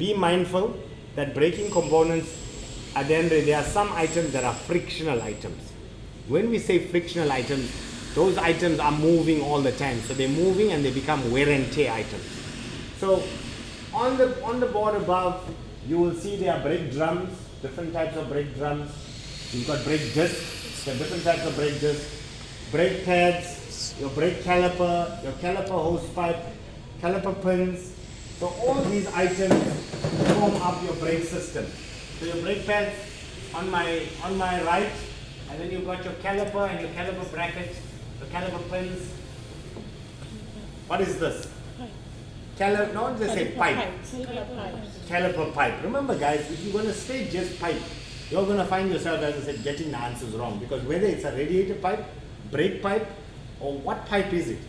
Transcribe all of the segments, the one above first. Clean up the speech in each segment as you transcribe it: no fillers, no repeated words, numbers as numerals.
be mindful that braking components, at the end there are some items that are frictional items. When we say frictional items, those items are moving all the time. So they're moving and they become wear and tear items. So on the board above, you will see there are brake drums, different types of brake drums. You've got brake discs, there are different types of brake discs, brake pads, your brake caliper, your caliper hose pipe, caliper pins. So all these items form up your brake system. So your brake pads on my right, and then you've got your caliper and your caliper bracket, the caliper pins. What is this? Caliper, not just say pipe. Caliper pipe. Remember guys, if you're going to say just pipe, you're going to find yourself, as I said, getting the answers wrong. Because whether it's a radiator pipe, brake pipe, or what pipe is it?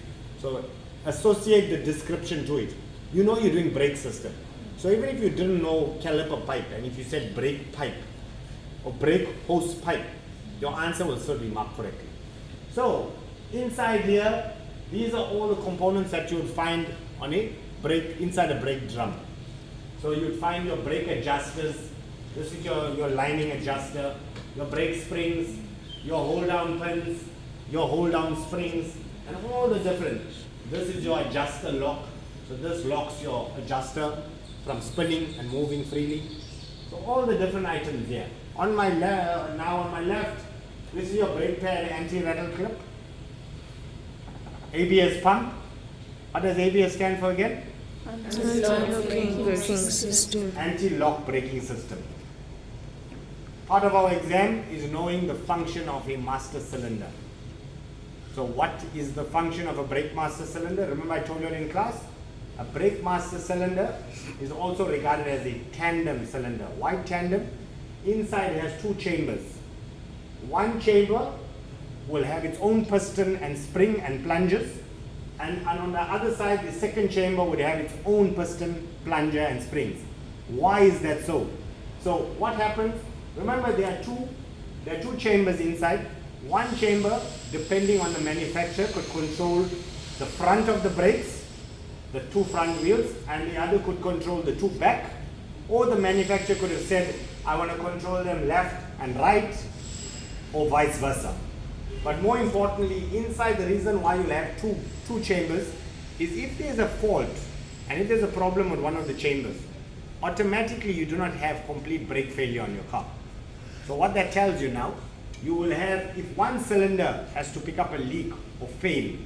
So associate the description to it. You know you're doing brake system. So even if you didn't know caliper pipe, and if you said brake pipe, or brake hose pipe, your answer will still be marked correctly. So inside here, these are all the components that you would find on a brake, inside a brake drum. So you'd find your brake adjusters, this is your lining adjuster, your brake springs, your hold down pins, your hold down springs, and all the different. This is your adjuster lock. So this locks your adjuster from spinning and moving freely. So all the different items here. On my left, this is your brake pad anti-rattle clip, ABS pump. What does ABS stand for again? Anti-lock braking system. Anti-lock braking system. Part of our exam is knowing the function of a master cylinder. So what is the function of a brake master cylinder? Remember I told you in class? A brake master cylinder is also regarded as a tandem cylinder. Why tandem? Inside it has two chambers. One chamber will have its own piston and spring and plungers, and on the other side the second chamber would have its own piston, plunger and springs. Why is that so? So what happens? Remember there are two chambers inside. One chamber, depending on the manufacturer, could control the front of the brakes, the two front wheels, and the other could control the two back, or the manufacturer could have said, I want to control them left and right, or vice versa. But more importantly, inside, the reason why you'll have two chambers is if there's a fault and if there's a problem with one of the chambers, automatically you do not have complete brake failure on your car. So what that tells you now, you will have, if one cylinder has to pick up a leak or fail,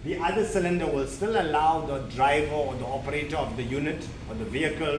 the other cylinder will still allow the driver or the operator of the unit or the vehicle